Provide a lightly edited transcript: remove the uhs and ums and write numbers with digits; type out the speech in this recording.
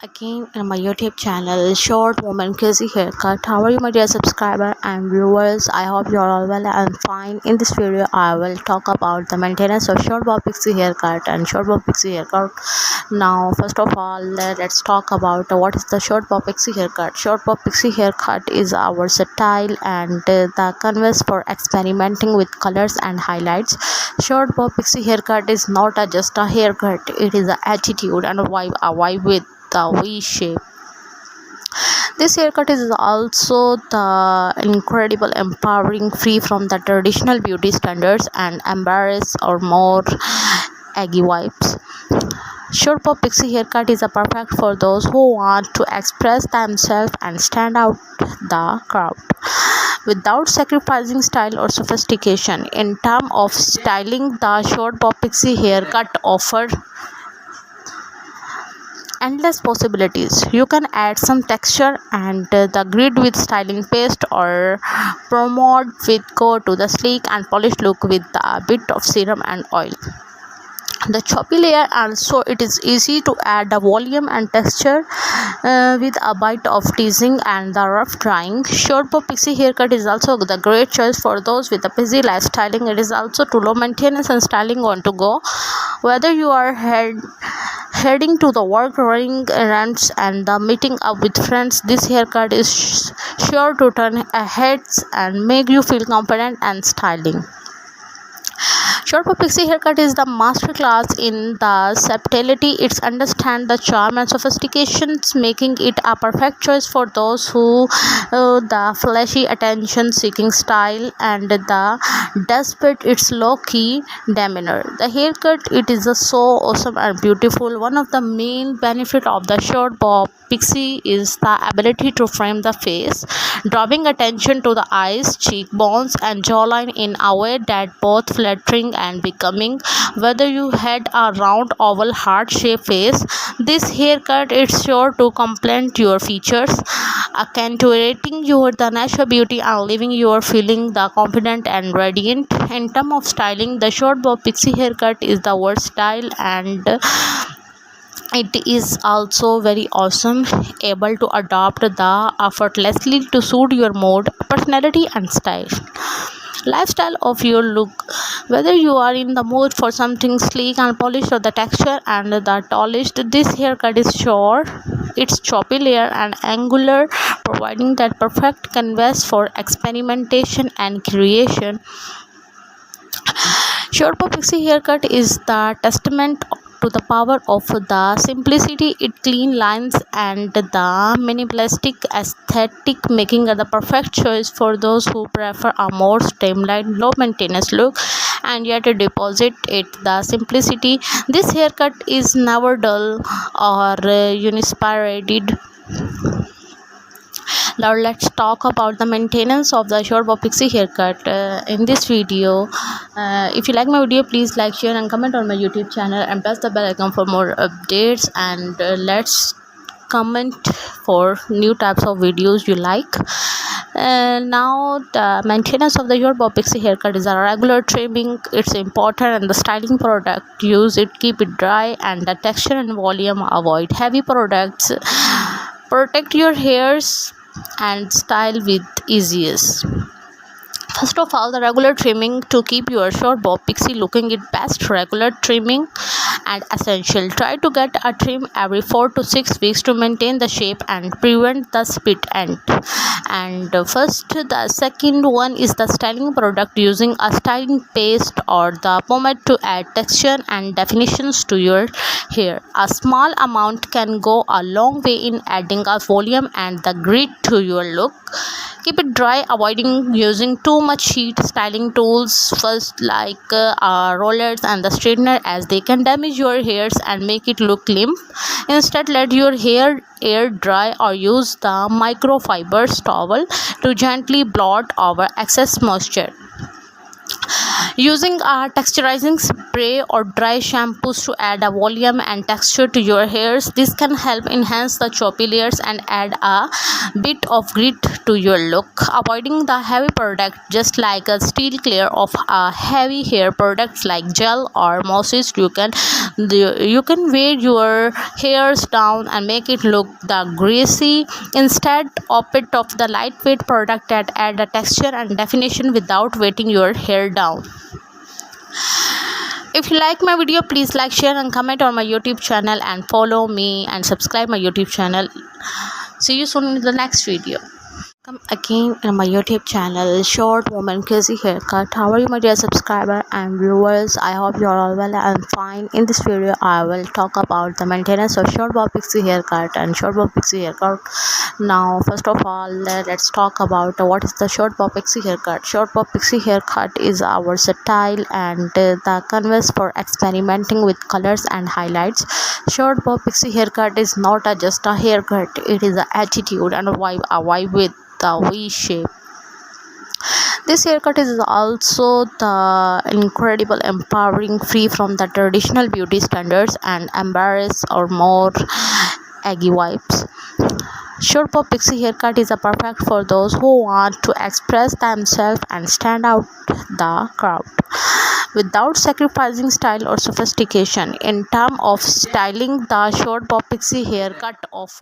again in my YouTube channel, Short Woman Crazy Haircut. How are you, my dear subscriber and viewers? I hope you are all well and fine. In this video, I will talk about the maintenance of short bob pixie haircut and short bob pixie haircut. Now, first of all, let's talk about what is the short bob pixie haircut. Short bob pixie haircut is our style and the canvas for experimenting with colors and highlights. Short bob pixie haircut is not just a haircut; it is an attitude and a vibe with the V shape. This haircut is also the incredible empowering, free from the traditional beauty standards and embrace or more aggy vibes. Short bob pixie haircut is a perfect for those who want to express themselves and stand out the crowd without sacrificing style or sophistication. In terms of styling, the short bob pixie haircut offers endless possibilities. You can add some texture and the grid with styling paste, or promote with go to the sleek and polished look with a bit of serum and oil. The choppy layer also, it is easy to add the volume and texture with a bite of teasing and the rough drying. Short bob pixie haircut is also the great choice for those with a busy lifestyling. It is also too low maintenance and styling on to go. Whether you are heading to the work, running errands, and meeting up with friends, this haircut is sure to turn heads and make you feel confident and styling. Short bob pixie haircut is the masterclass in the subtlety. It understands the charm and sophistications, making it a perfect choice for those who the flashy attention-seeking style and the despite its low-key demeanor. The haircut, it is so awesome and beautiful. One of the main benefits of the short bob pixie is the ability to frame the face, drawing attention to the eyes, cheekbones, and jawline in a way that both flattering and becoming. Whether you had a round, oval, heart-shaped face, this haircut is sure to complement your features, accentuating your the natural beauty and leaving you feeling the confident and radiant. In terms of styling, the short bob pixie haircut is the versatile and it is also very awesome, able to adapt the effortlessly to suit your mood, personality, and style lifestyle of your look. Whether you are in the mood for something sleek and polished, or the texture and the polished, this haircut is short, it's choppy layer and angular, providing that perfect canvas for experimentation and creation. Short bob pixie haircut is the testament to the power of the simplicity, its clean lines, and the minimalistic aesthetic, making it the perfect choice for those who prefer a more streamlined, low maintenance look and yet deposit it the simplicity. This haircut is never dull or uninspired. Now let's talk about the maintenance of the short bob pixie haircut in this video. If you like my video, please like, share, and comment on my YouTube channel, and press the bell icon for more updates. And let's comment for new types of videos you like. Now the maintenance of the short bob pixie haircut is a regular trimming. It's important, and the styling product use it, keep it dry, and the texture and volume, avoid heavy products, protect your hairs, and style with ease. First of all, the regular trimming to keep your short bob pixie looking its best. Regular trimming and essential. Try to get a trim every 4 to 6 weeks to maintain the shape and prevent the split end. And first, the second one is the styling product, using a styling paste or the pomade to add texture and definitions to your hair. A small amount can go a long way in adding a volume and the grit to your look. Keep it dry, avoiding using too much heat. Styling tools first, like rollers and the straightener, as they can damage your hairs and make it look limp. Instead, let your hair air dry or use the microfiber towel to gently blot over excess moisture. Using a texturizing spray or dry shampoos to add a volume and texture to your hairs. This can help enhance the choppy layers and add a bit of grit to your look. Avoiding the heavy product, just like a steer clear of a heavy hair products like gel or mousses. You can weigh your hairs down and make it look the greasy. Instead, opt of the lightweight product that add a texture and definition without weighting your hair down. If you like my video, please like, share and comment on my YouTube channel, and follow me and subscribe my YouTube channel. See you soon in the next video. Come again in my YouTube channel, Short Woman Crazy Haircut. How are you, my dear subscriber and viewers? I hope you are all well and fine. In this video, I will talk about the maintenance of short bob pixie haircut and short bob pixie haircut. Now, first of all, let's talk about what is the short bob pixie haircut. Short bob pixie haircut is our style and the canvas for experimenting with colors and highlights. Short bob pixie haircut is not just a haircut; it is an attitude and a vibe with the V shape. This haircut is also the incredible empowering, free from the traditional beauty standards and embrace or more eggy vibes. Short bob pixie haircut is a perfect for those who want to express themselves and stand out the crowd without sacrificing style or sophistication. In terms of styling, the short bob pixie haircut offers